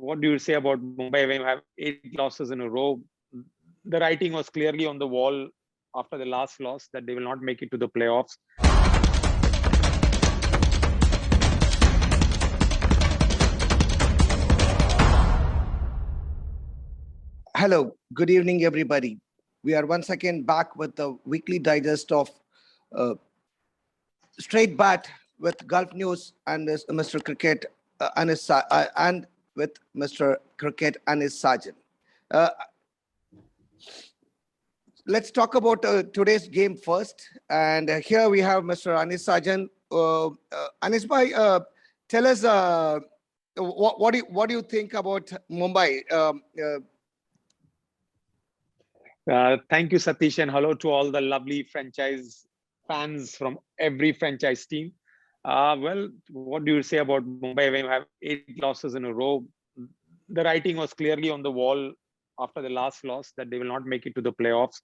what do you say about Mumbai when you have 8 losses in a row? The writing was clearly on the wall after the last loss that they will not make it to the playoffs. Hello, good evening, everybody. We are once again back with the weekly digest of Straight Bat with Gulf News and Mr. Cricket and with Mr. Cricket and his sergeant. Let's talk about today's game first. And here we have Mr. Anis Sajan. Anis bhai, tell us what do you think about Mumbai? Thank you, Satish, and hello to all the lovely franchise fans from every franchise team. Well, what do you say about Mumbai when you have 8 losses in a row? The writing was clearly on the wall after the last loss that they will not make it to the playoffs.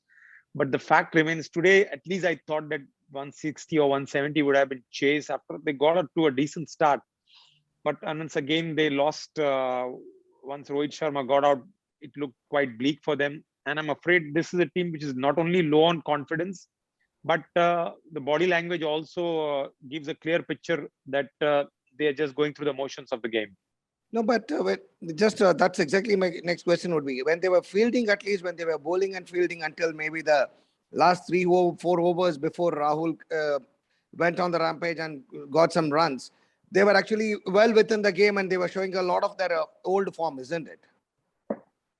But the fact remains today, at least I thought that 160 or 170 would have been chased after they got up to a decent start. But once again, they lost. Once Rohit Sharma got out, it looked quite bleak for them. And I'm afraid this is a team which is not only low on confidence, but the body language also gives a clear picture that they are just going through the motions of the game. No, but that's exactly my next question would be. When they were fielding, at least when they were bowling and fielding until maybe the last 4 overs before Rahul went on the rampage and got some runs, they were actually well within the game and they were showing a lot of their old form, isn't it?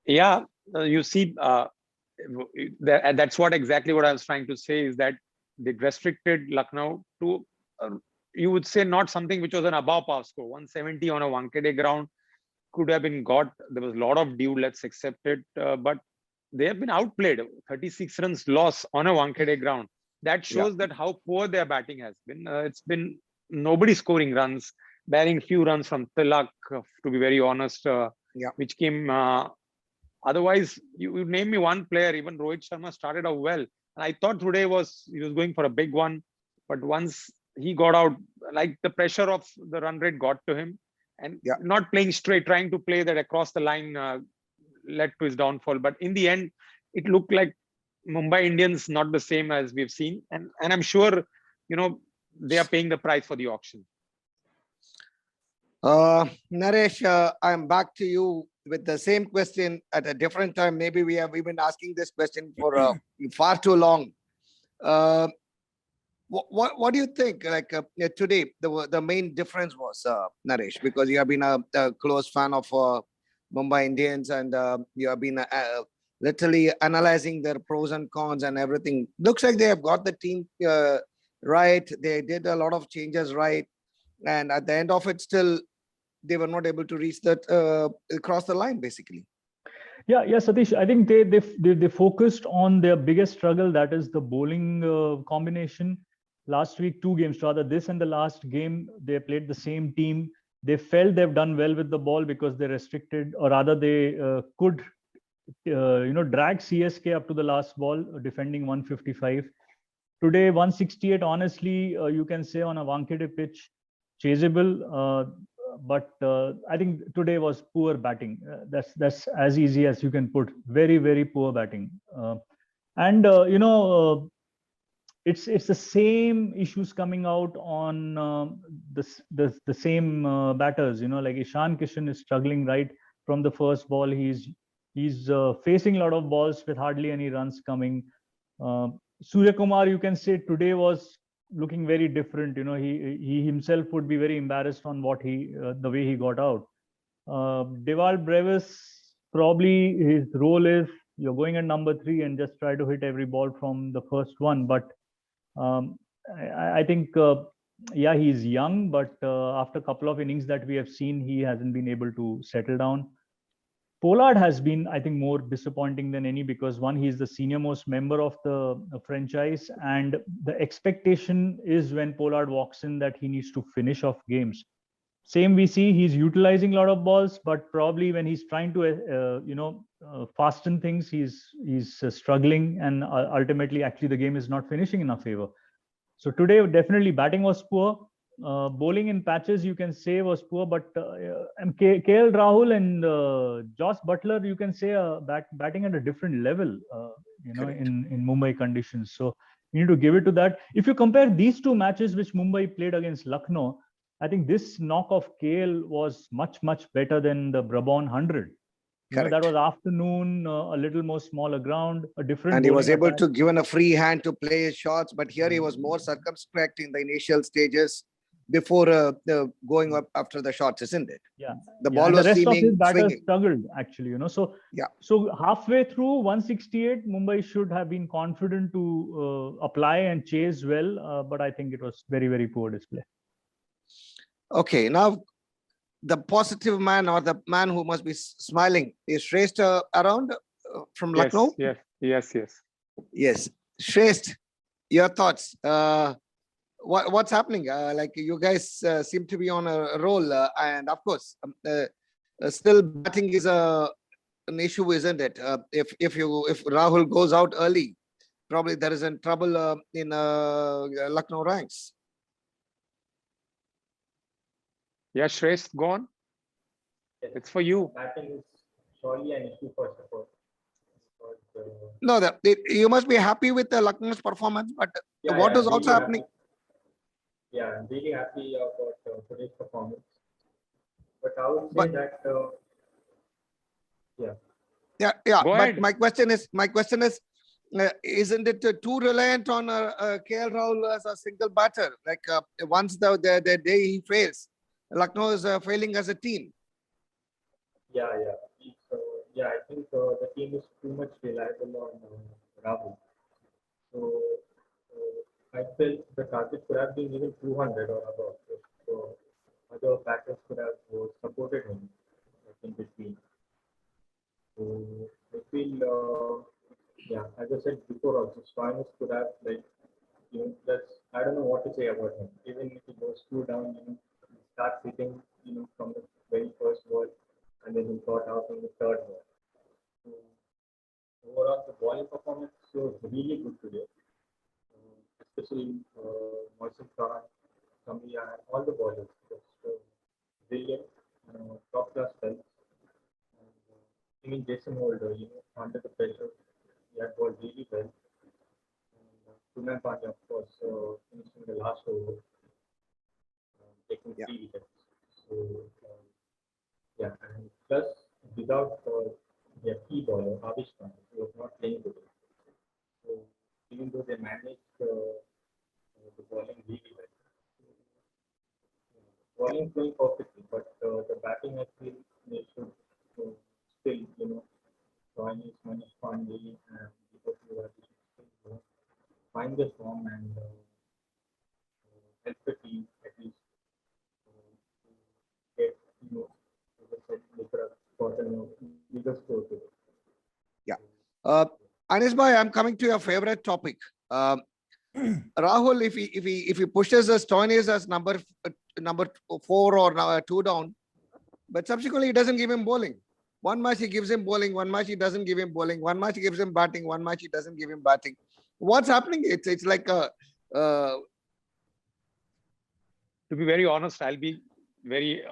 Yeah, you see, that's exactly what I was trying to say is that they restricted Lucknow to, you would say, not something which was an above par score. 170 on a Wankhede ground could have been got. There was a lot of due, let's accept it. But they have been outplayed. 36 runs loss on a Wankhede ground. That shows that how poor their batting has been. It's been nobody scoring runs, barring few runs from Tilak, to be very honest, which came... Otherwise, you name me one player, even Rohit Sharma started out well. And I thought today he was going for a big one. But once he got out, like the pressure of the run rate got to him. And not playing straight, trying to play that across the line led to his downfall. But in the end, it looked like Mumbai Indians not the same as we've seen. And I'm sure, they are paying the price for the auction. Naresh, I'm back to you with the same question at a different time. Maybe we've been asking this question for far too long. What do you think? Like today, the main difference was Naresh, because you have been a close fan of Mumbai Indians and you have been literally analyzing their pros and cons and everything. Looks like they have got the team right. They did a lot of changes right, and at the end of it, still they were not able to reach that across the line, basically. Yeah, Satish. I think they focused on their biggest struggle, that is the bowling combination. Last week, 2 games, rather this and the last game, they played the same team. They felt they've done well with the ball because they restricted, or rather they could, drag CSK up to the last ball, defending 155. Today, 168. Honestly, you can say on a Wankhede pitch, chaseable. But I think today was poor batting. That's as easy as you can put. Very, very poor batting. It's the same issues coming out on the same batters. Like Ishan Kishan is struggling right from the first ball. He's facing a lot of balls with hardly any runs coming. Surya Kumar, you can say today was looking very different. He himself would be very embarrassed on the way he got out. Dewal Brevis, probably his role is you're going at number 3 and just try to hit every ball from the first one. But I think, he's young, but after a couple of innings that we have seen, he hasn't been able to settle down. Pollard has been, I think, more disappointing than any, because one, he's the senior most member of the franchise, and the expectation is when Pollard walks in that he needs to finish off games. Same we see, he's utilizing a lot of balls, but probably when he's trying to, fasten things, he's struggling, and ultimately, actually, the game is not finishing in our favor. So today, definitely batting was poor. bowling in patches you can say was poor, but and KL Rahul and Josh Butler you can say batting at a different level, Correct. in Mumbai conditions. So you need to give it to that. If you compare these two matches which Mumbai played against Lucknow, I think this knock of KL was much better than the Brabant 100. That Correct. was afternoon, a little more smaller ground, a different. And he was bowling able attack. to given a free hand to play his shots, but here he was more circumspect in the initial stages before going up after the shots, isn't it? Yeah, The yeah. ball And the was rest of his seeming batters swinging. struggled actually, So Yeah. So halfway through 168, Mumbai should have been confident to apply and chase well, but I think it was very poor display. Okay, now the positive man or the man who must be smiling is Shrestha around from Yes, Lucknow? yes. Yes. Shrestha, your thoughts. What's happening? Like you guys seem to be on a roll, and of course, still batting is an issue, isn't it? If Rahul goes out early, probably there is in trouble in Lucknow ranks. Yeah, Shreyas, go on. It's for you. Batting is surely an issue for support. No, you must be happy with the Lucknow's performance, but what is I'm also really happening? happy. Yeah, I'm really happy about today's performance. But I would say that, Yeah. Go But ahead. my question is, isn't it too reliant on KL Rahul as a single batter? Like once the day he fails, Lucknow is failing as a team. yeah. I think the team is too much reliable on Rahul. So I felt the target could have been even 200 or above. So other batters could have supported him in between. So I feel, as I said before, also Stoinis could have I don't know what to say about him. Even if he goes two down, he starts hitting, from the very first ball, and then he got out on the third ball. So overall, the bowling performance was really good today, especially Moisin Khan, Kamia, and all the bowlers. Just brilliant, top class spells. Even Jason Holder, under the pressure, he had bowled really well. Sunil Pandya, of course, finishing the last over, taking 3 wickets. So, and plus, without their key bowler, Avish Khan, who was not playing today. So, even though they managed the bowling really well, bowling playing perfectly, but the batting, I feel, they should still, Stoinis, Manish Pandey, and Deepak Mehra, they should still, find the form and help the team at least get, as I said, they could have gotten a bigger score today. Yeah. Anis bhai, I'm coming to your favorite topic. Rahul, if he pushes the Stoinis as number 4 or 2 down, but subsequently he doesn't give him bowling. One match he gives him bowling, one match he doesn't give him bowling, one match he gives him batting, one match he doesn't give him batting. What's happening? It's like a To be very honest, I'll be very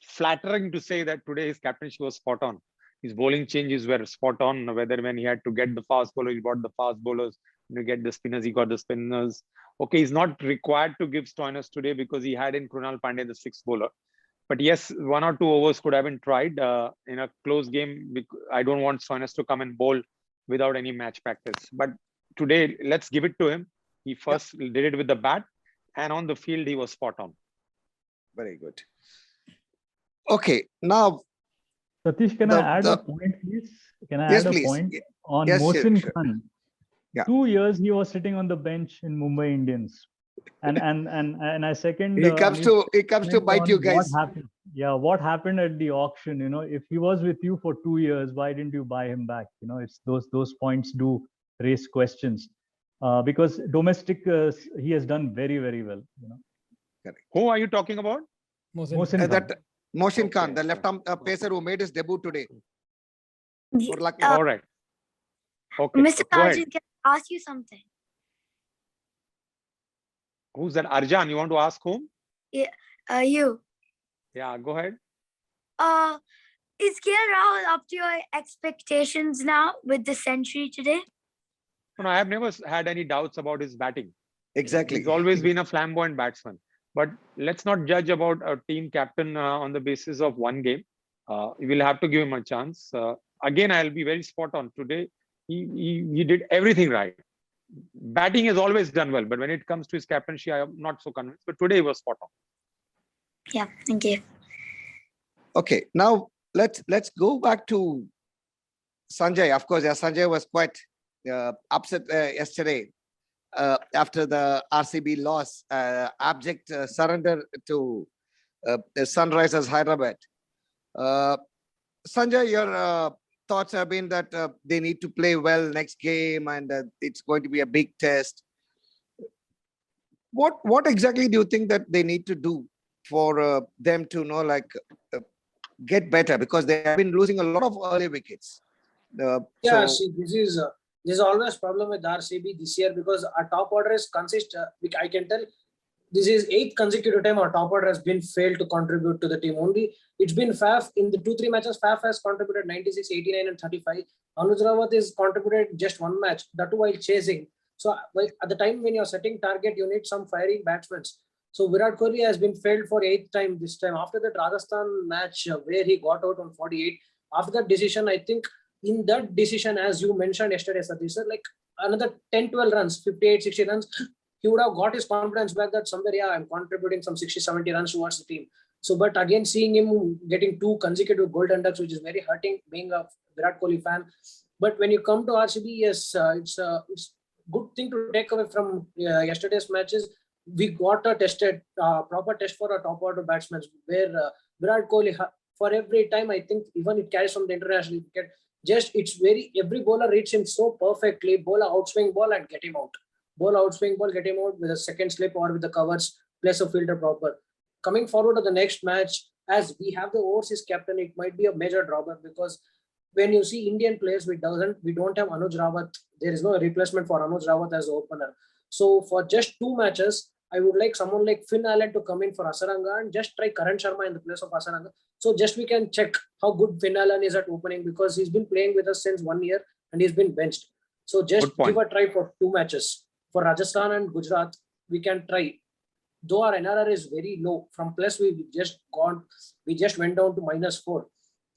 flattering to say that today his captaincy was spot on. His bowling changes were spot on, whether when he had to get the fast bowler, he got the fast bowlers. When you get the spinners, he got the spinners. Okay, he's not required to give Stoinis today because he had in Krunal Pandey the 6th bowler. But yes, 1 or 2 overs could have been tried in a close game. I don't want Stoinis to come and bowl without any match practice. But today, let's give it to him. He first did it with the bat, and on the field, he was spot on. Very good. Okay, now Satish, can I add a point, please? Can I add a point on Mohsin Khan? Yeah. 2 years he was sitting on the bench in Mumbai Indians, and I second. He comes to bite you guys. What happened? Yeah, what happened at the auction? If he was with you for 2 years, why didn't you buy him back? It's those points do raise questions, because domestic he has done very well. Correct. Who are you talking about? Mohsin Khan. Mohsin Khan, the left-arm pacer who made his debut today. All right. Okay. Mr. Go ahead. Tarjan, can I ask you something? Who's that? Arjan, you want to ask whom? You. Yeah, go ahead. Is KL Rahul up to your expectations now with the century today? No, I have never had any doubts about his batting. Exactly. He's always been a flamboyant batsman. But let's not judge about a team captain on the basis of one game. We will have to give him a chance. Again, I'll be very spot on today. He did everything right. Batting has always done well, but when it comes to his captaincy, I am not so convinced. But today he was spot on. Yeah, thank you. Okay, now let's go back to Sanjay. Of course, Sanjay was quite upset yesterday after the RCB loss, abject surrender to the Sunrisers Hyderabad. Sanjay, your thoughts have been that they need to play well next game, and it's going to be a big test. What exactly do you think that they need to do for them to get better, because they have been losing a lot of early wickets? Yeah, see, this is always problem with RCB this year, because our top order is I can tell this is 8th consecutive time our top order has been failed to contribute to the team. Only it's been Faf in the 2-3 matches. Faf has contributed 96, 89, and 35. Anuj Rawat is contributed just one match, that too while chasing. So at the time when you're setting target, you need some firing batsmen. So Virat Kohli has been failed for 8th time this time. After that Rajasthan match where he got out on 48, after that decision, I think in that decision, as you mentioned yesterday, Satish sir, like another 10-12 runs, 58, 60 runs, he would have got his confidence back that somewhere, yeah, I'm contributing some 60, 70 runs towards the team. So, but again, seeing him getting 2 consecutive golden ducks, which is very hurting being a Virat Kohli fan. But when you come to RCB, yes, it's good thing to take away from yesterday's matches. We got a proper test for a top order batsman where Virat Kohli, for every time, I think even it carries from the international cricket, just every bowler reads him so perfectly. Bowler outswing ball and get him out. Ball outswing ball, get him out with a second slip or with the covers, place a filter proper. Coming forward to the next match, as we have the overseas captain, it might be a major drawback, because when you see Indian players, we don't have Anuj Rawat. There is no replacement for Anuj Rawat as opener. So for just 2 matches, I would like someone like Finn Allen to come in for Asaranga and just try Karan Sharma in the place of Asaranga. So just we can check how good Finn Allen is at opening, because he's been playing with us since 1 year and he's been benched. So just give a try for 2 matches. For Rajasthan and Gujarat, we can try. Though our NRR is very low, from plus we just went down to -4.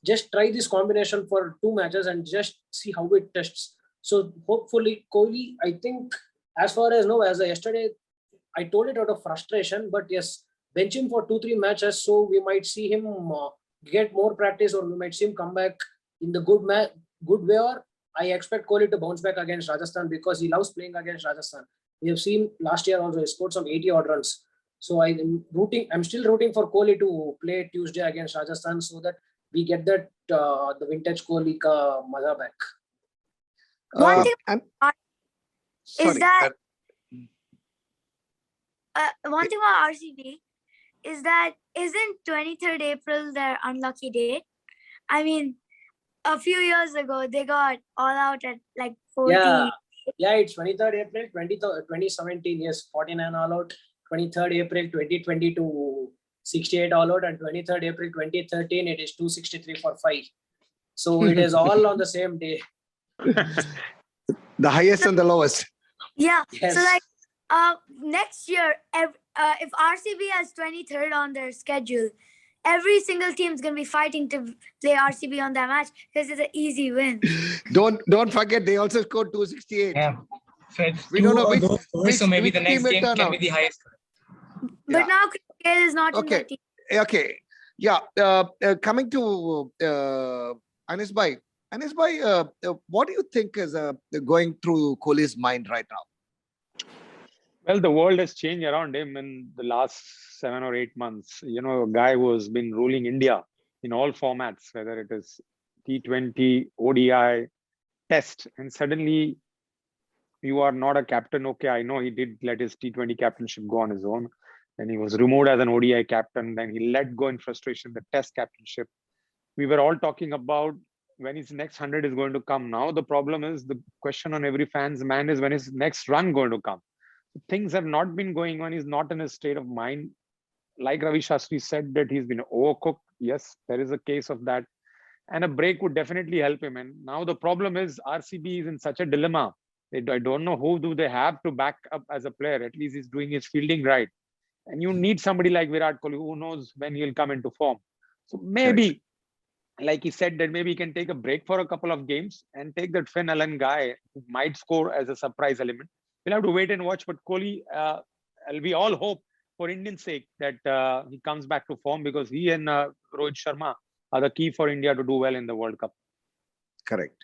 Just try this combination for 2 matches and just see how it tests. So hopefully Kohli, I think, as far as yesterday, I told it out of frustration, but yes, bench him for 2-3 matches, so we might see him get more practice, or we might see him come back in the good way. Or I expect Kohli to bounce back against Rajasthan, because he loves playing against Rajasthan. We have seen last year also he scored some 80 odd runs. So I'm still rooting for Kohli to play Tuesday against Rajasthan, so that we get that the vintage Kohli ka maza back. One thing is that one thing about RCB is that isn't 23rd April their unlucky date? I mean, a few years ago they got all out at like 40. Yeah, it's 23rd April 2017. Yes, 49 all out. 23rd April 2022, 68 all out, and 23rd April 2013 it is 263 for 5. So it is all on the same day. The highest and the lowest. Yeah. Yes. So like next year, if RCB has 23rd on their schedule, every single team is going to be fighting to play RCB on that match, because it's an easy win. Don't forget, they also scored 268. Yeah. So We don't know which so maybe the next game can out. be the highest. But now KL is not in the team. Okay. Yeah. Coming to Anis Bhai. Anis Bhai, what do you think is going through Kohli's mind right now? Well, the world has changed around him in the last 7 or 8 months. You know, a guy who has been ruling India in all formats, whether it is T20, ODI, Test, and suddenly you are not a captain. Okay, I know he did let his T20 captainship go on his own. Then he was removed as an ODI captain. Then he let go in frustration the Test captainship. We were all talking about when his next 100 is going to come. Now the problem is, the question on every fan's mind is, when is next run going to come? Things have not been going on. He's not in a state of mind. Like Ravi Shastri said, that he's been overcooked. Yes, there is a case of that. And a break would definitely help him. And now the problem is RCB is in such a dilemma. I don't know who do they have to back up as a player. At least he's doing his fielding right. And you need somebody like Virat Kohli who knows when he'll come into form. So maybe, like he said, that maybe he can take a break for a couple of games and take that Finn Allen guy who might score as a surprise element. We'll have to wait and watch. But Kohli, we all hope for Indian's sake that he comes back to form, because he and Rohit Sharma are the key for India to do well in the World Cup. Correct.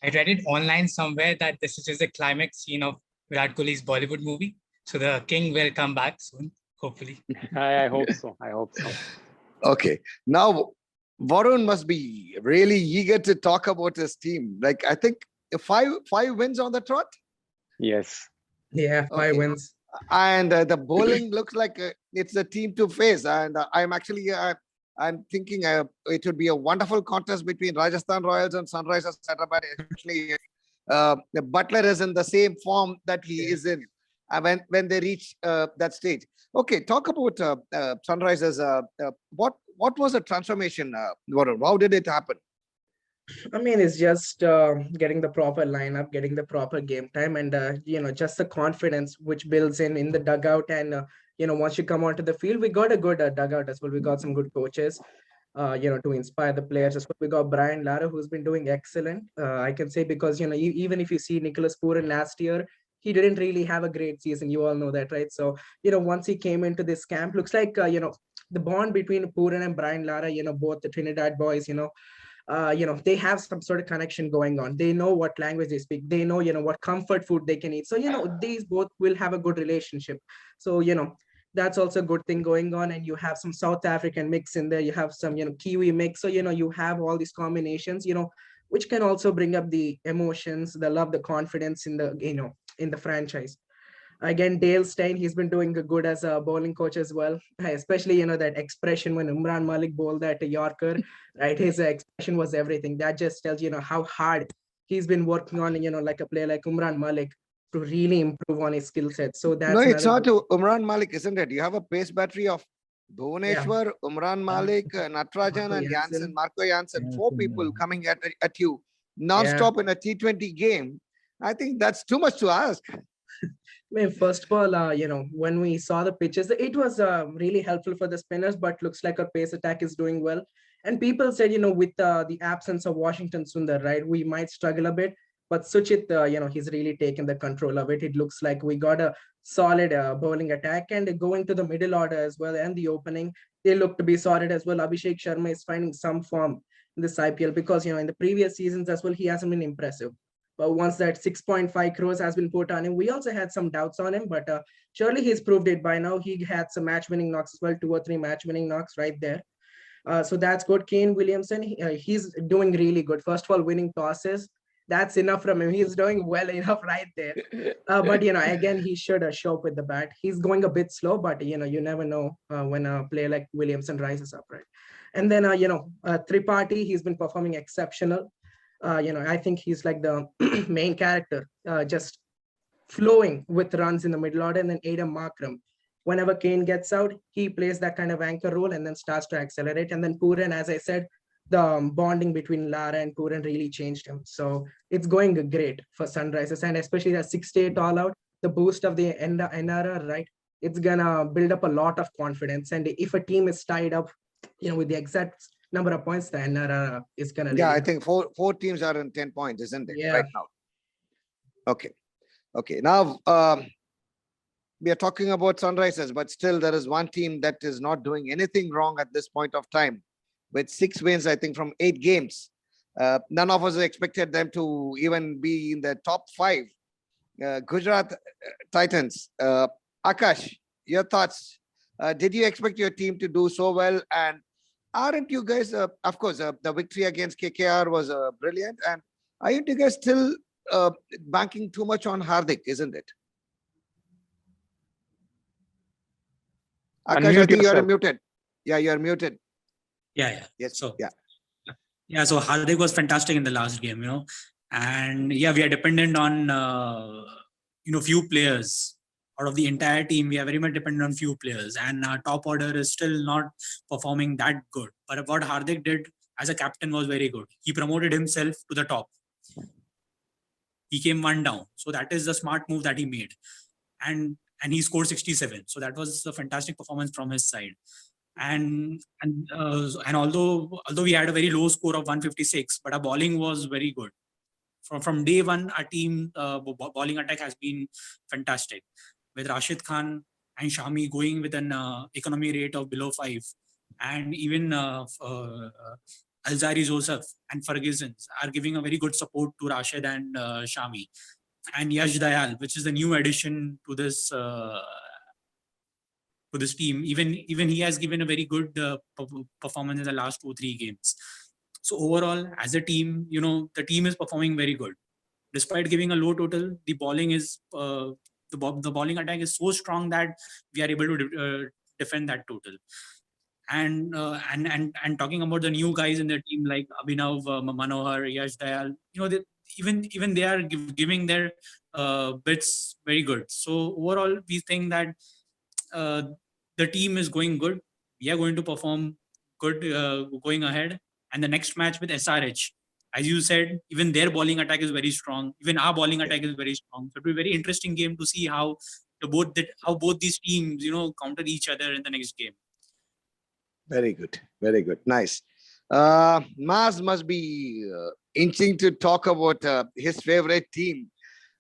I read it online somewhere that this is the climax scene of Virat Kohli's Bollywood movie. So the king will come back soon, hopefully. I hope so. I hope so. Okay. Now, Varun must be really eager to talk about his team. Like, I think five wins on the trot. Yes. Yeah, five wins. And the bowling looks like it's a team to face. And I'm thinking it would be a wonderful contest between Rajasthan Royals and Sunrisers Hyderabad, especially the Butler is in the same form that he is in when they reach that stage. Okay, talk about Sunrisers. What was the transformation? How did it happen? I mean, it's just getting the proper lineup, getting the proper game time, and just the confidence which builds in the dugout. And once you come onto the field, we got a good dugout as well. We got some good coaches, to inspire the players as well. We got Brian Lara, who's been doing excellent. I can say, because even if you see Nicholas Pooran last year, he didn't really have a great season. You all know that, right? So once he came into this camp, looks like the bond between Pooran and Brian Lara, both the Trinidad boys, they have some sort of connection going on. They know what language they speak. They know, what comfort food they can eat. So, these both will have a good relationship. So, that's also a good thing going on. And you have some South African mix in there. You have some, Kiwi mix. So, you have all these combinations, which can also bring up the emotions, the love, the confidence in the, in the franchise. Again, Dale Steyn, he's been doing good as a bowling coach as well, especially, that expression when Umran Malik bowled that Yorker, right? His expression was everything. That just tells you, how hard he's been working on, like a player like Umran Malik to really improve on his skill set. So that's— No, it's not to Umran Malik, isn't it? You have a pace battery of Bhuvaneshwar, Umran Malik, Natarajan, and Jansen, Marco Jansen, 4 people coming at you non-stop in a T20 game. I think that's too much to ask. I mean, first of all, when we saw the pitches, it was really helpful for the spinners, but looks like our pace attack is doing well. And people said, with the absence of Washington Sundar, right, we might struggle a bit. But Suchit, he's really taken the control of it. It looks like we got a solid bowling attack, and going to the middle order as well, and the opening, they look to be solid as well. Abhishek Sharma is finding some form in this IPL, because, in the previous seasons as well, he hasn't been impressive. But once that 6.5 crores has been put on him, we also had some doubts on him, but surely he's proved it by now. He had some match-winning knocks as well, 2 or 3 match-winning knocks right there. So that's good. Kane Williamson, he's doing really good. First of all, winning tosses, that's enough from him. He's doing well enough right there. But, again, he should show up with the bat. He's going a bit slow, but, you never know when a player like Williamson rises up, right? And then, Tripathi, he's been performing exceptional. I think he's like the main character, just flowing with runs in the middle order. And then Adam Markram, whenever Kane gets out, he plays that kind of anchor role and then starts to accelerate. And then Pooran, as I said, the bonding between Lara and Pooran really changed him. So it's going great for Sunrisers, and especially the 68 all out, the boost of the NRR, right? It's gonna build up a lot of confidence. And if a team is tied up, with the exact number of points, the NRR is gonna— Yeah, I think four teams are in 10 points, isn't it? Yeah. Right now. Okay. Now we are talking about Sunrisers, but still there is one team that is not doing anything wrong at this point of time, with 6 wins, I think, from 8 games. None of us expected them to even be in the top 5. Gujarat Titans. Akash, your thoughts? Did you expect your team to do so well? And aren't you guys, of course, the victory against KKR was brilliant. And aren't you guys still banking too much on Hardik, isn't it? Akash, I think you're muted. Yeah, you're muted. Yeah. Yes. So yeah. So Hardik was fantastic in the last game, and we are dependent on few players out of the entire team, we are very much dependent on few players, and our top order is still not performing that good. But what Hardik did as a captain was very good. He promoted himself to the top. He came one down. So that is the smart move that he made. And he scored 67. So that was a fantastic performance from his side. And although we had a very low score of 156, but our bowling was very good. From day one, our team bowling attack has been fantastic, with Rashid Khan and Shami going with an economy rate of below 5, and even Alzari Joseph and Ferguson are giving a very good support to Rashid and Shami, and Yash Dayal, which is the new addition to this team. Even he has given a very good performance in the last 2-3 games. So overall, as a team, the team is performing very good. Despite giving a low total, the bowling is the bowling attack is so strong that we are able to defend that total. And talking about the new guys in the team like Abhinav Manohar, Yash Dayal, even they are giving their bits very good. So overall, we think that the team is going good. We are going to perform good going ahead. And the next match with SRH, as you said, even their bowling attack is very strong. Even our bowling attack is very strong. So it will be a very interesting game to see how both these teams, counter each other in the next game. Very good. Very good. Nice. Maz must be inching to talk about his favorite team.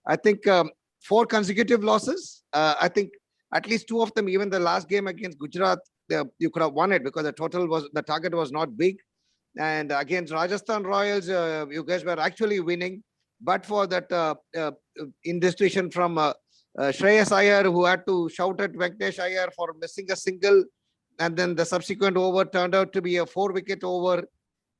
I think 4 consecutive losses. I think at least 2 of them, even the last game against Gujarat, you could have won it because the target was not big. And against Rajasthan Royals, you guys were actually winning. But for that indiscretion from Shreyas Iyer, who had to shout at Venkatesh Iyer for missing a single. And then the subsequent over turned out to be a 4-wicket over.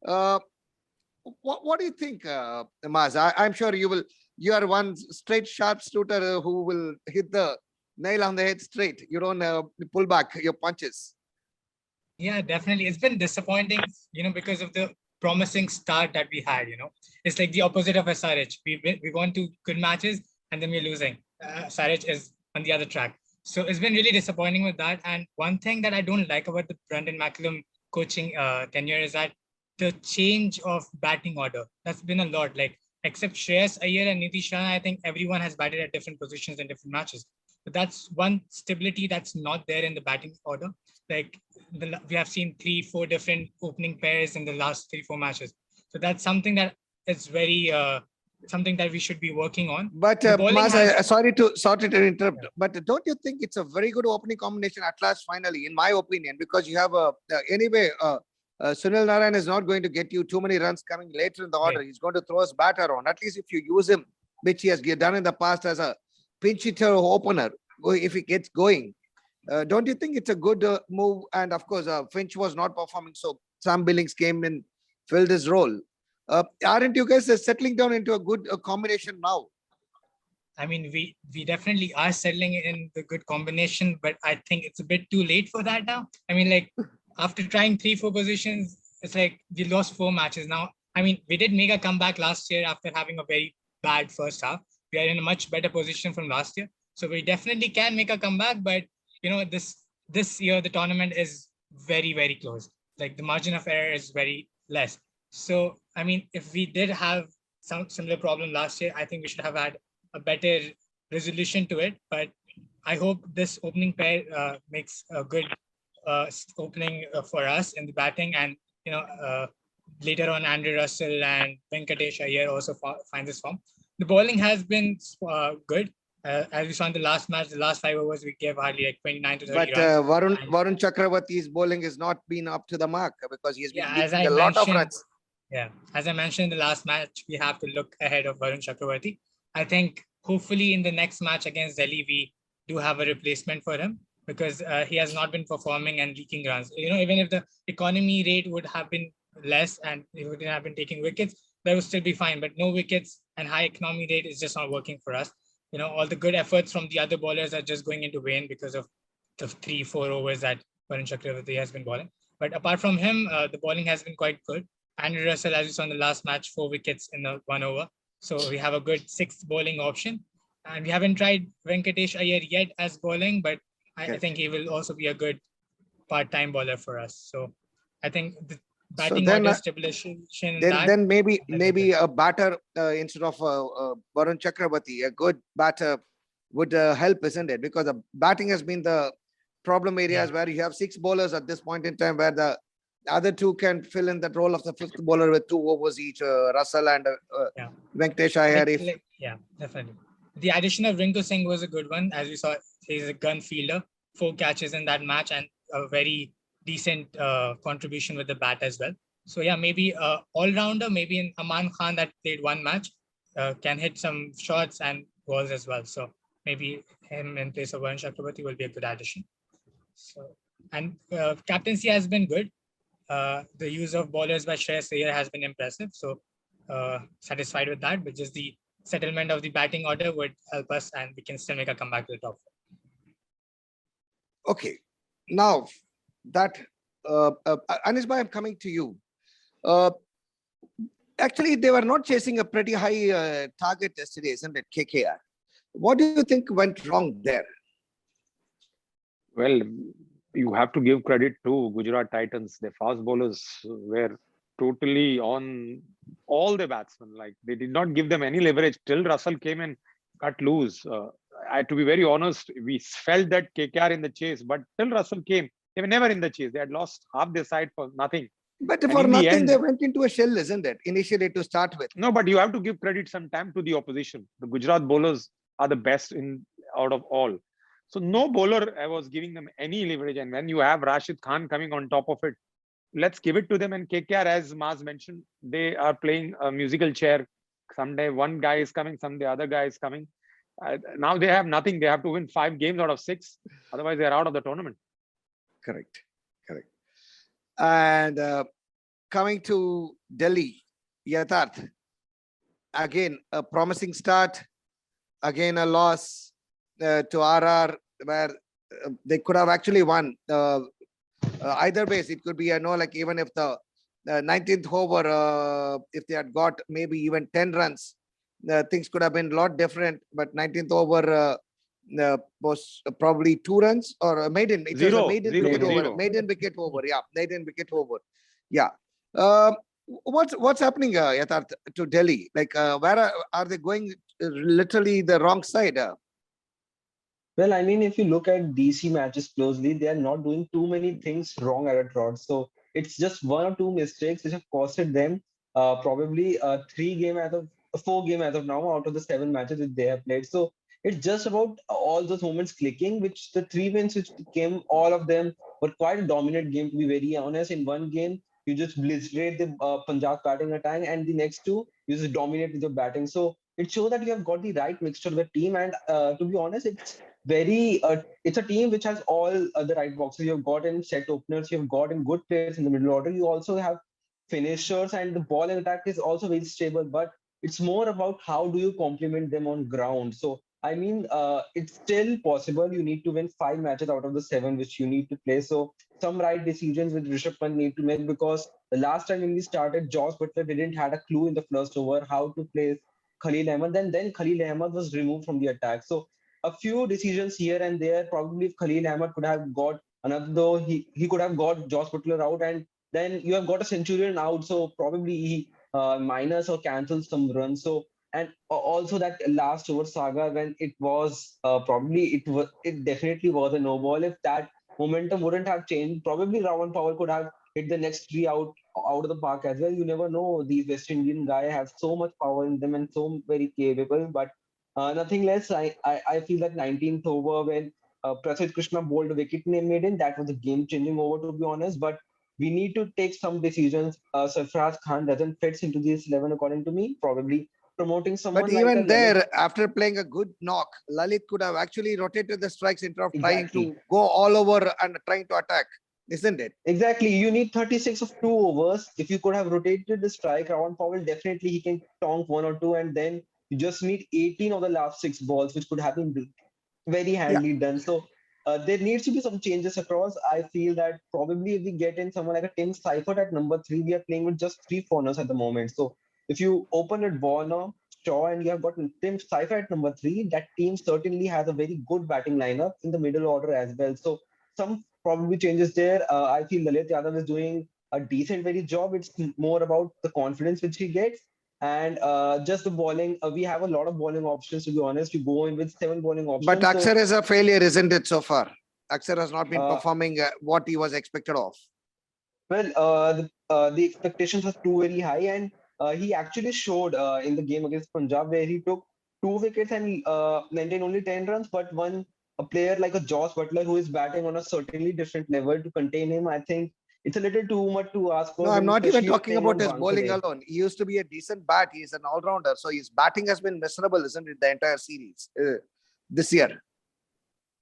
What do you think, Maz? I'm sure you are one straight sharpshooter who will hit the nail on the head straight. You don't pull back your punches. Yeah, definitely. It's been disappointing, because of the promising start that we had, It's like the opposite of SRH. We won 2 good matches and then we're losing. SRH is on the other track. So it's been really disappointing with that. And one thing that I don't like about the Brendan McCullum coaching tenure is that the change of batting order. That's been a lot. Like, except Shreyas Iyer and Nitish Rana, I think everyone has batted at different positions in different matches. But that's one stability that's not there in the batting order. Like, we have seen 3-4 different opening pairs in the last 3-4 matches. So that's something that is very something that we should be working on. But Maz, sorry to interrupt, but don't you think it's a very good opening combination at last? Finally, in my opinion, because you have anyway. Sunil Narayan is not going to get you too many runs coming later in the order. Right. He's going to throw his bat around. At least if you use him, which he has done in the past as a pinch hitter opener, if he gets going. Don't you think it's a good move? And of course, Finch was not performing, so Sam Billings came in, filled his role. Aren't you guys settling down into a good combination now? I mean, we definitely are settling in the good combination, but I think it's a bit too late for that now. I mean, like, after trying 3-4 positions, it's like we lost 4 matches now. I mean, we did make a comeback last year after having a very bad first half. We are in a much better position from last year. So we definitely can make a comeback, but this year the tournament is very, very close. Like, the margin of error is very less. So, I mean, if we did have some similar problem last year, I think we should have had a better resolution to it. But I hope this opening pair makes a good opening for us in the batting, and later on Andrew Russell and Venkatesh Iyer also find this form. The bowling has been good. As we saw in the last match, the last 5 overs we gave hardly like 29 to 30 runs. But Varun Chakravarti's bowling has not been up to the mark because he's been giving a lot of runs. Yeah, as I mentioned in the last match, we have to look ahead of Varun Chakravarti. I think hopefully in the next match against Delhi, we do have a replacement for him, because he has not been performing and leaking runs. Even if the economy rate would have been less and he wouldn't have been taking wickets, that would still be fine. But no wickets and high economy rate is just not working for us. All the good efforts from the other bowlers are just going into vain because of the 3-4 overs that Varun Chakravarti has been bowling. But apart from him, the bowling has been quite good. Andrew Russell, as you saw in the last match, 4 wickets in the 1 over. So we have a good 6th bowling option. And we haven't tried Venkatesh Iyer yet as bowling, but I Correct. think he will also be a good part-time bowler for us. So I think the So batting then, order stipulation in that. then maybe that is good. a batter instead of Varun Chakrabarti, a good batter would help, isn't it? Because the batting has been the problem areas where you have 6 bowlers at this point in time, where the other 2 can fill in that role of the 5th bowler with 2 overs each, Russell and Yeah. Venkatesh Iyer. Yeah, definitely. The addition of Rinku Singh was a good one. As we saw, he's a gun fielder, 4 catches in that match, and a very decent contribution with the bat as well. So yeah, maybe all-rounder, maybe in Aman Khan that played 1 match, can hit some shots and balls as well. So maybe him in place of Varun Chakrabarti will be a good addition. So, and captaincy has been good. The use of bowlers by Shreyas Iyer has been impressive. So satisfied with that, but just the settlement of the batting order would help us and we can still make a comeback to the top 4. Okay. Now that Anish bhai, I'm coming to you. Actually, they were not chasing a pretty high target yesterday, isn't it, KKR? What do you think went wrong there? Well, you have to give credit to Gujarat Titans. Their fast bowlers were totally on all the batsmen. Like, they did not give them any leverage till Russell came and cut loose. To be very honest, we felt that KKR in the chase, but till Russell came, they were never in the chase. They had lost half their side for nothing. But And for in the nothing, end, they went into a shell, isn't it? Initially to start with. no, but you have to give credit sometime to the opposition. The Gujarat bowlers are the best in out of all. So no bowler was giving them any leverage. And when you have Rashid Khan coming on top of it, let's give it to them. And KKR, as Maz mentioned, they are playing a musical chair. Someday one guy is coming, someday other guy is coming. Now they have nothing. They have to win 5 games out of 6. Otherwise, they're out of the tournament. Correct. Correct. And coming to Delhi, Yatharth, again, a promising start, again, a loss to RR, where they could have actually won. Either ways, it could be, like even if the 19th over, if they had got maybe even 10 runs, things could have been a lot different. But 19th over was probably 2 runs or a maiden. It was a maiden wicket over. Maiden wicket over. Yeah, maiden wicket over. Yeah. What's happening, Yatharth, to Delhi? Like, where are they going? Literally the wrong side. Well, I mean, if you look at DC matches closely, they are not doing too many things wrong at a trot. So it's just 1 or 2 mistakes which have costed them probably 3 game out of 4 game as of now out of the 7 matches that they have played. So it's just about all those moments clicking, which the 3 wins which came, all of them were quite a dominant game, to be very honest. In one game, you just blitzed the Punjab batting attack, and the next 2, you just dominate with your batting. So it shows that you have got the right mixture of the team. And to be honest, it's a team which has all the right boxes. You've got in set openers, you've got in good players in the middle order, you also have finishers, and the ball attack is also very stable. But it's more about how do you complement them on ground. So I mean, it's still possible. You need to win 5 matches out of the 7 which you need to play. So some right decisions with Rishabh Pant need to make, because the last time when we started, Josh Butler didn't had a clue in the first over how to play Khalil Ahmed. Then Khalil Ahmed was removed from the attack. So a few decisions here and there. Probably if Khalil Ahmed could have got another, though he could have got Josh Butler out, and then you have got a Centurion out. So probably he minus or cancels some runs. So and also that last over saga when it was probably it definitely was a no ball. If that momentum wouldn't have changed, probably Ravan Powell could have hit the next 3 out of the park as well. You never know. These West Indian guys have so much power in them and so very capable, but nothing less. I feel that 19th over when Prasid Krishna bowled a wicket maiden, that was a game-changing over, to be honest. But we need to take some decisions. Sarfraz Khan doesn't fit into this 11 according to me. Probably promoting someone But like even a there, after playing a good knock, Lalit could have actually rotated the strikes instead of trying to go all over and trying to attack, isn't it? Exactly. You need 36 of 2 overs. If you could have rotated the strike, Ravan Powell definitely he can tonk 1 or 2, and then you just need 18 of the last 6 balls, which could have been very handily done. So there needs to be some changes across. I feel that probably if we get in someone like a Tim Seifert at number 3, we are playing with just 3 foreigners at the moment. So if you open at Warner, Shaw and you have got Tim Saifa at number 3, that team certainly has a very good batting lineup in the middle order as well. So some probably changes there. I feel Lalit Yadav is doing a decent, very job. It's more about the confidence which he gets. And just the bowling, we have a lot of bowling options, to be honest. We go in with 7 bowling options. But Akshar is a failure, isn't it, so far? Akshar has not been Uh, performing what he was expected of. Well, the expectations were too very high, and he actually showed in the game against Punjab where he took 2 wickets and maintained only 10 runs. But one a player like a Josh Butler who is batting on a certainly different level to contain him, I think it's a little too much to ask for. No, I'm When not even especially talking playing about on his bowling Wankhede. alone. He used to be a decent bat. He's an all-rounder. So his batting has been miserable, isn't it, the entire series this year?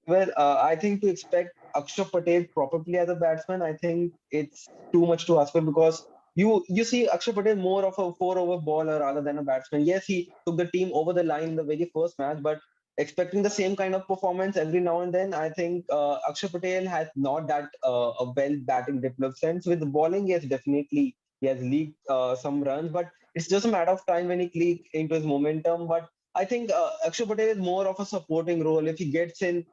Well, I think to expect Akshar Patel probably as a batsman, I think it's too much to ask for because you see Akshar Patel more of a 4 over bowler rather than a batsman. Yes, he took the team over the line in the very first match, but expecting the same kind of performance every now and then, I think Akshar Patel has not that a well batting developed sense. With the bowling, yes, definitely he has leaked some runs, but it's just a matter of time when he click into his momentum. But I think Akshar Patel is more of a supporting role. If he gets in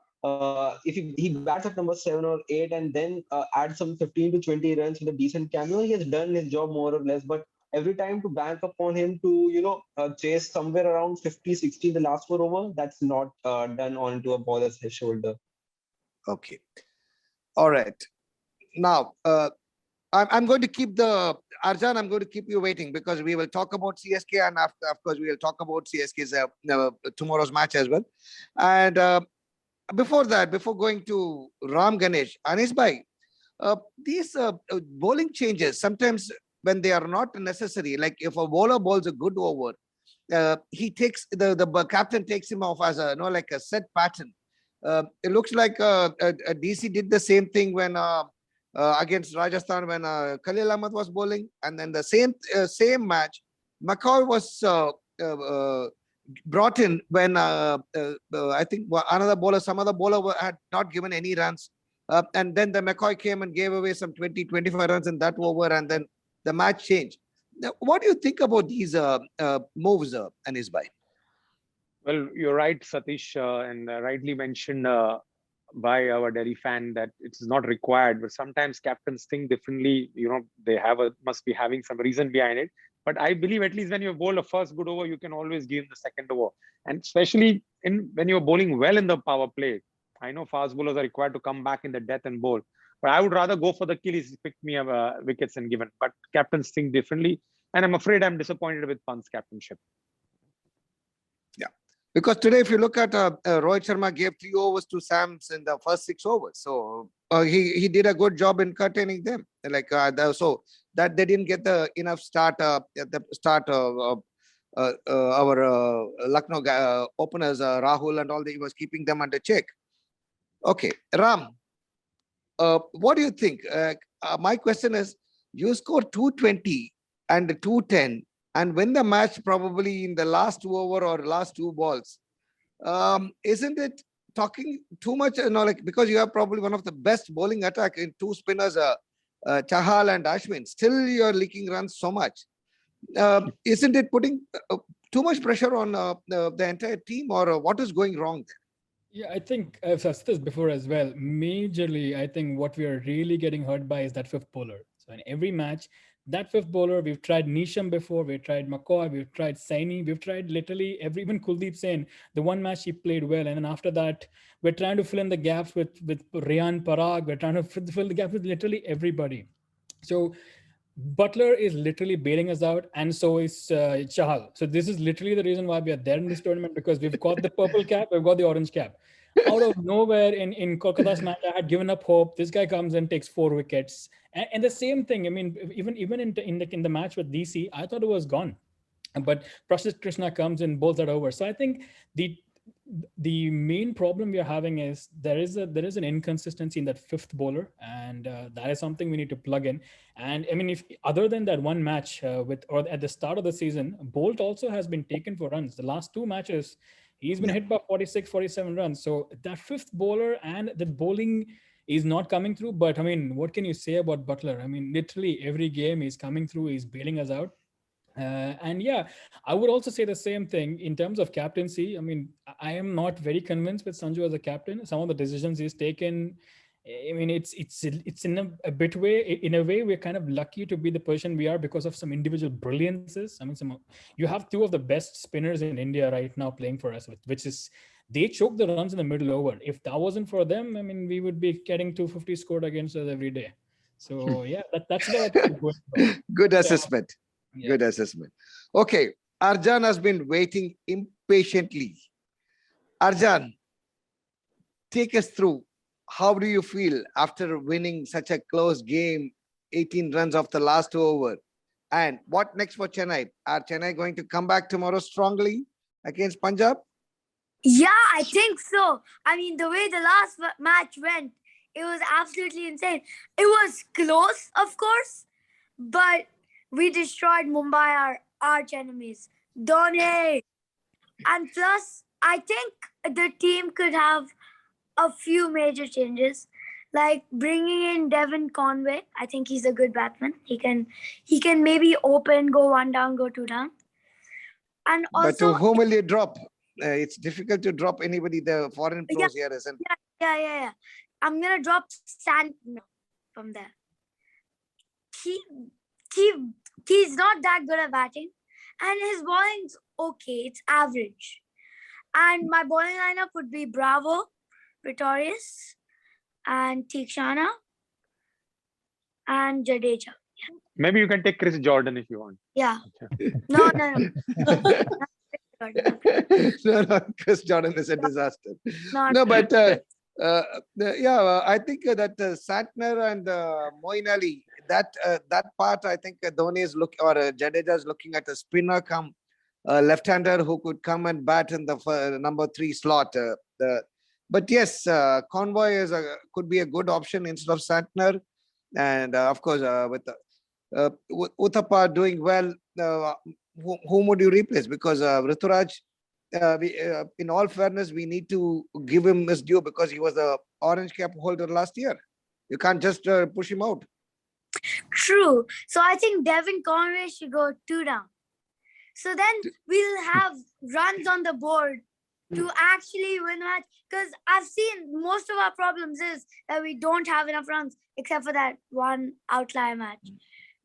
if he bats at number 7 or 8 and then adds some 15 to 20 runs with a decent cameo, he has done his job more or less. But every time to bank upon him to, chase somewhere around 50, 60 in the last 4 over, that's not done onto a bowler's shoulder. Okay. All right. Now, I'm going to keep Arjan, I'm going to keep you waiting because we will talk about CSK and after, of course, we will talk about CSK's tomorrow's match as well. And before that, before going to Ram Ganesh, Anis Bhai, these bowling changes, sometimes when they are not necessary, like if a bowler bowls a good over, he takes the captain takes him off as like a set pattern. It looks like DC did the same thing when against Rajasthan when Khalil Ahmed was bowling, and then the same match, McCoy was brought in when I think some other bowler had not given any runs. And then the McCoy came and gave away some 20, 25 runs in that over, and then the match changed. Now, what do you think about these moves, Anis Bhai? Well, you're right, Satish, and rightly mentioned by our Delhi fan that it's not required. But sometimes captains think differently. They must be having some reason behind it. But I believe at least when you bowl a first good over, you can always give the second over, and especially when you're bowling well in the power play. I know fast bowlers are required to come back in the death and bowl, but I would rather go for the kill. He's picked me up wickets and given. But captains think differently, and I'm afraid I'm disappointed with Pant's captainship. Yeah, because today, if you look at Rohit Sharma gave 3 overs to Sams in the first 6 overs, so he did a good job in containing them. So that they didn't get the enough start at the start of our Lucknow openers, Rahul and all. He was keeping them under check. Okay, Ram, what do you think? My question is, you scored 220 and 210 and win the match probably in the last 2 over or last 2 balls. Isn't it talking too much? Because you have probably one of the best bowling attack in 2 spinners, Chahal and Ashwin. Still, you're leaking runs so much. Isn't it putting too much pressure on the entire team, or what is going wrong there? Yeah, I think I've said this before as well. Majorly, I think what we are really getting hurt by is that fifth bowler. So in every match, that fifth bowler, we've tried Nisham before, we've tried McCoy, we've tried Saini, we've tried literally even Kuldeep Sen. The one match he played well, and then after that, we're trying to fill in the gaps with Riyan Parag. We're trying to fill the gaps with literally everybody. So Butler is literally bailing us out, and so is Chahal. So this is literally the reason why we are there in this tournament, because we've got the purple cap, we've got the orange cap. Out of nowhere in Kolkata's match, I had given up hope. This guy comes and takes 4 wickets, and the same thing. I mean, even in the match with DC, I thought it was gone, but Prasidh Krishna comes and bowls that over. So I think the main problem we are having is there is an inconsistency in that fifth bowler, and that is something we need to plug in. And I mean, if other than that one match or at the start of the season, Bolt also has been taken for runs. The last 2 matches, he's been hit by 46, 47 runs. So that fifth bowler and the bowling is not coming through. But I mean, what can you say about Butler? I mean, literally every game he's coming through, he's bailing us out. And yeah, I would also say the same thing in terms of captaincy. I mean, I am not very convinced with Sanju as a captain. Some of the decisions he's taken, I mean, it's in a bit way, in a way, we're kind of lucky to be the position we are because of some individual brilliances. I mean, you have two of the best spinners in India right now playing for us, which is they choke the runs in the middle over. If that wasn't for them, I mean, we would be getting 250 scored against us every day. So yeah, that's what I think is going on. Good assessment. Yeah. Good assessment. Okay, Arjan has been waiting impatiently. Arjan, take us through. How do you feel after winning such a close game, 18 runs off the last over? And what next for Chennai? Are Chennai going to come back tomorrow strongly against Punjab? Yeah, I think so. I mean, the way the last match went, it was absolutely insane. It was close, of course, but we destroyed Mumbai, our arch enemies. Dhoni! And plus, I think the team could have a few major changes, like bringing in Devin Conway. I think he's a good batsman. He can maybe open, go one down, go two down. And also, but to whom will you drop? It's difficult to drop anybody. The foreign pros here isn't. Yeah. I'm gonna drop Santner from there. He's not that good at batting, and his bowling's okay. It's average. And my bowling lineup would be Bravo, Pretorius, and Tikshana, and Jadeja. Maybe you can take Chris Jordan if you want. Yeah. No. No, Chris Jordan is a disaster. Not But I think that Santner and Moeen Ali, that part, I think Dhoni is Jadeja is looking at a spinner come left-hander who could come and bat in the number 3 slot. But yes, Convoy could be a good option instead of Santner. And of course, with Uthappa doing well, whom would you replace? Because Rituraj, in all fairness, we need to give him his due because he was the orange cap holder last year. You can't just push him out. True. So I think Devin Conway should go 2 down. So then we'll have runs on the board to actually win the match. Because I've seen most of our problems is that we don't have enough runs, except for that one outlier match.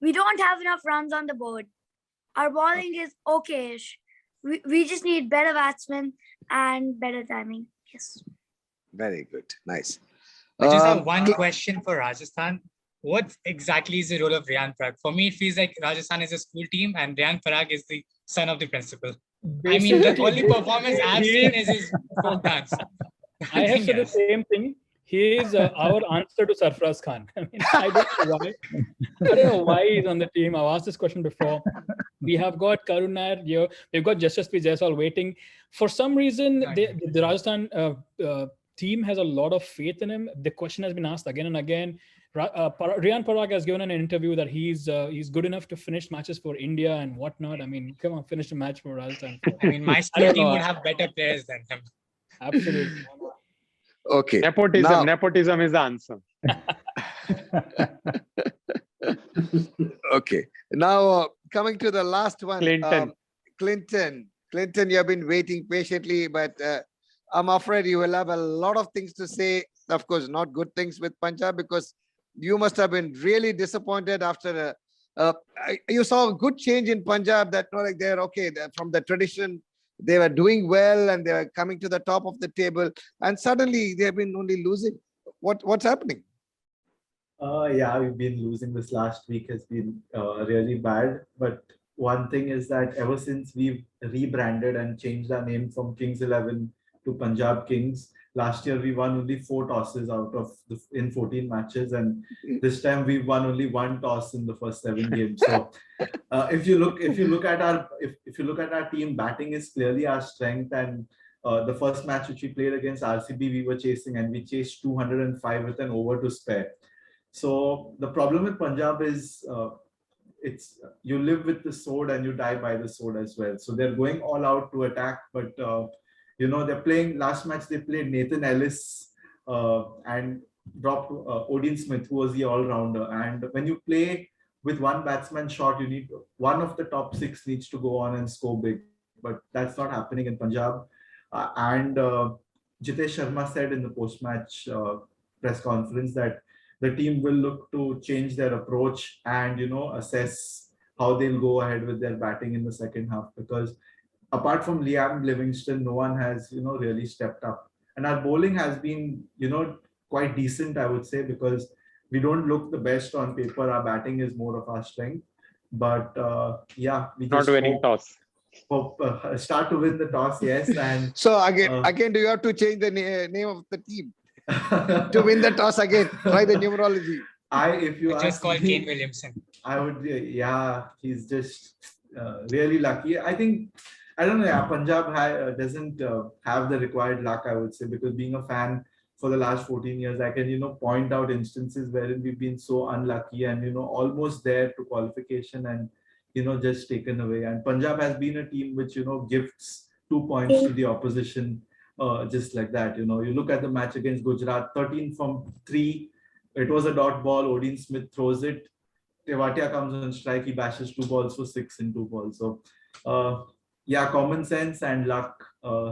We don't have enough runs on the board. Our bowling is okay-ish. We just need better batsmen and better timing. Yes. Very good. Nice. I just have one question for Rajasthan. What exactly is the role of Riyan Parag? For me, it feels like Rajasthan is a school team and Riyan Parag is the son of the principal. I mean, the only performance I've seen is his folk dance. I have said the same thing. He is our answer to Sarfraz Khan. I mean, I don't know why he's on the team. I've asked this question before. We have got Karun Nair here. We've got Jaswant Jaiswal waiting. For some reason, the Rajasthan team has a lot of faith in him. The question has been asked again and again. Riyan Parag has given an interview that he's good enough to finish matches for India and whatnot. I mean, come on, finish a match for Rajasthan. I mean, my school team would have better players than him. Absolutely. Okay. Nepotism is the answer. Okay. Now, coming to the last one. Clinton. Clinton, you have been waiting patiently, but I'm afraid you will have a lot of things to say. Of course, not good things with Punjab, because you must have been really disappointed after you saw a good change in Punjab, that like they're from the tradition. They were doing well and they were coming to the top of the table, and suddenly they have been only losing. What's happening? Yeah, we've been losing. This last week has been really bad. But one thing is that ever since we've rebranded and changed our name from Kings 11 to Punjab Kings, last year we won only 4 tosses out of in 14 matches, and this time we won only 1 toss in the first 7 games. So if you look at our team, batting is clearly our strength. And the first match which we played against RCB, we were chasing, and we chased 205 with an over to spare. So the problem with Punjab is it's you live with the sword and you die by the sword as well. So they're going all out to attack, but they're playing. Last match they played Nathan Ellis and dropped Odin Smith, who was the all-rounder. And when you play with one batsman short, you need one of the top six needs to go on and score big. But that's not happening in Punjab. And Jitesh Sharma said in the post-match press conference that the team will look to change their approach and assess how they'll go ahead with their batting in the second half, because apart from Liam Livingston, no one has really stepped up. And our bowling has been quite decent, I would say, because we don't look the best on paper. Our batting is more of our strength. But yeah, we Not just winning toss. hope start to win the toss, yes. And So again, do you have to change the name of the team to win the toss again? Try the numerology. If you Just ask call me, Kane Williamson. I would, yeah, he's just really lucky. I think, I don't know, yeah, Punjab doesn't have the required luck, I would say, because being a fan for the last 14 years, I can, point out instances wherein we've been so unlucky and, almost there to qualification and, just taken away. And Punjab has been a team which, gifts 2 points to the opposition, just like that. You look at the match against Gujarat, 13 from 3. It was a dot ball. Odin Smith throws it. Tewatia comes on strike. He bashes 2 balls for 6 in 2 balls. So, yeah, common sense and luck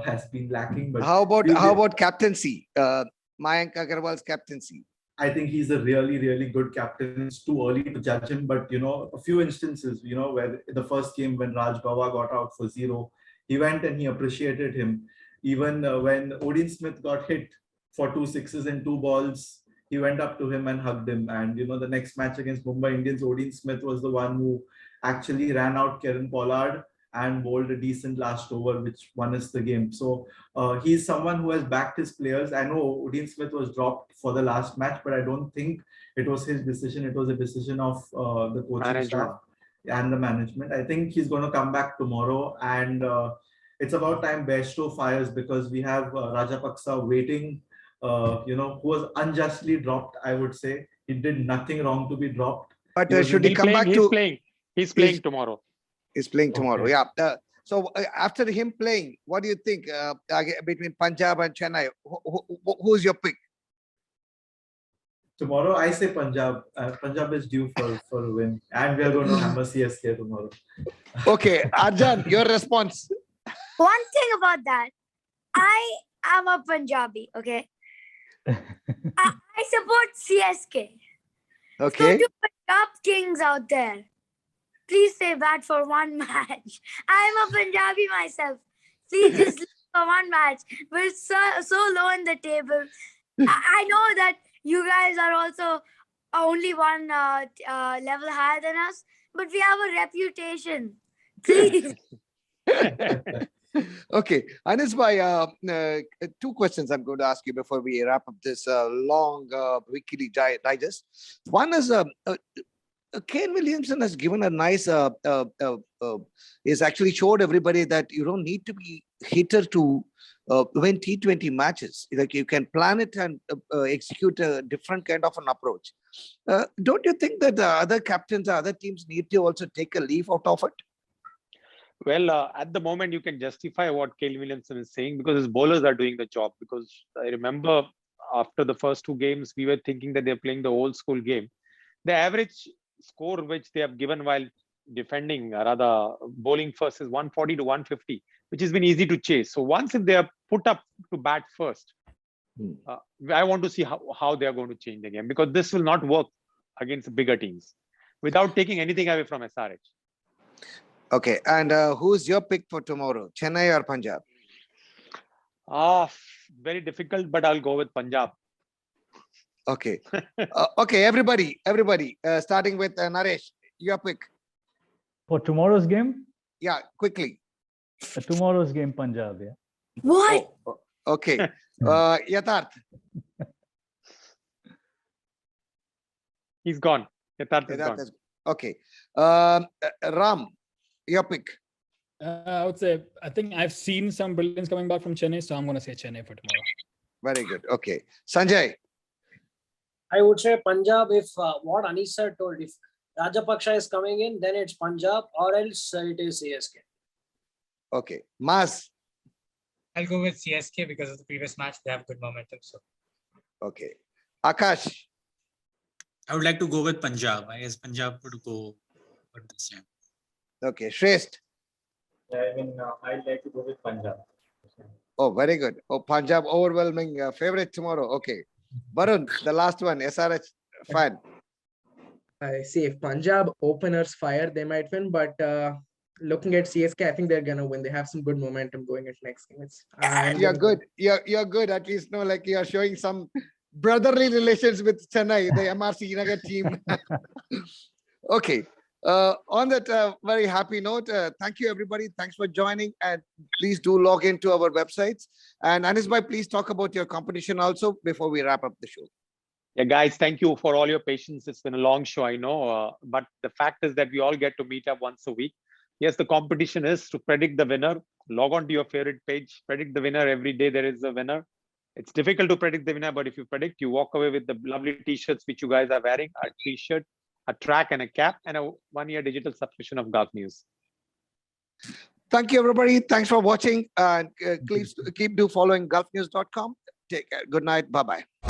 has been lacking. But how about captaincy? Mayank Agarwal's captaincy. I think he's a really, really good captain. It's too early to judge him, but a few instances, where the first game when Raj Bawa got out for 0, he went and he appreciated him. Even when Odin Smith got hit for 2 sixes and 2 balls, he went up to him and hugged him. And the next match against Mumbai Indians, Odin Smith was the one who actually ran out Kieran Pollard and bowled a decent last over, which won us the game. So he's someone who has backed his players. I know Odin Smith was dropped for the last match, but I don't think it was his decision. It was a decision of the coaching staff and the management. I think he's going to come back tomorrow, and it's about time Bairstow fires, because we have Rajapaksa waiting, who was unjustly dropped, I would say. He did nothing wrong to be dropped. But should he come back to... He's playing tomorrow. He's playing tomorrow, Okay. yeah. So after him playing, what do you think between Punjab and Chennai? Who's your pick? Tomorrow, I say Punjab. Punjab is due for a win, and we are going to hammer CSK tomorrow. Okay, Arjan, your response. One thing about that, I am a Punjabi, okay? I support CSK. Okay. So do Punjab Kings out there. Please say bat for one match. I'm a Punjabi myself. Please just leave for one match. We're so low in the table. I know that you guys are also only one level higher than us, but we have a reputation. Please. Okay, Anis bhai, 2 questions I'm going to ask you before we wrap up this long weekly digest. One is, Kane Williamson has given a nice, he's actually showed everybody that you don't need to be hitter to win T20 matches. Like you can plan it and execute a different kind of an approach. Don't you think that the other captains, other teams need to also take a leaf out of it? Well, at the moment, you can justify what Kane Williamson is saying because his bowlers are doing the job. Because I remember after the first 2 games, we were thinking that they're playing the old school game. The average score which they have given while defending, rather bowling first, is 140 to 150, which has been easy to chase. So once if they are put up to bat first, I want to see how they are going to change the game, because this will not work against bigger teams without taking anything away from SRH. Okay, and who's your pick for tomorrow, Chennai or Punjab? Very difficult, but I'll go with Punjab. Okay. Okay, everybody, starting with Naresh, your pick. For tomorrow's game? Yeah, quickly. Tomorrow's game, Punjab, yeah. What? Oh, okay. Yatharth. He's gone. Yatharth is gone. Okay. Ram, your pick. I would say, I think I've seen some brilliance coming back from Chennai, so I'm going to say Chennai for tomorrow. Very good. Okay. Sanjay. I would say Punjab if what Anisa told, if Rajapaksha is coming in, then it's Punjab, or else it is CSK. Okay. Mas. I'll go with CSK because of the previous match. They have good momentum. So. Okay. Akash. I would like to go with Punjab. I guess Punjab would go for this time. Okay, Shrest. Yeah, I mean, I'd like to go with Punjab. Oh, very good. Oh, Punjab overwhelming favorite tomorrow. Okay. Varun, the last one, SRH fan. I see if Punjab openers fire, they might win. But looking at CSK, I think they're gonna win. They have some good momentum going into next game. You're good. You're good. At least no, like you're showing some brotherly relations with Chennai, the MRC Nagar team. Okay. On that very happy note, thank you everybody. Thanks for joining, and please do log into our websites. And Anis bhai, please talk about your competition also before we wrap up the show. Yeah, guys, thank you for all your patience. It's been a long show, I know, but the fact is that we all get to meet up once a week. Yes, the competition is to predict the winner. Log on to your favorite page, predict the winner. Every day there is a winner. It's difficult to predict the winner, but if you predict, you walk away with the lovely t-shirts which you guys are wearing, a t-shirt, a track and a cap, and a 1-year digital subscription of Gulf News. Thank you, everybody. Thanks for watching. And keep do following gulfnews.com. Take care. Good night. Bye-bye.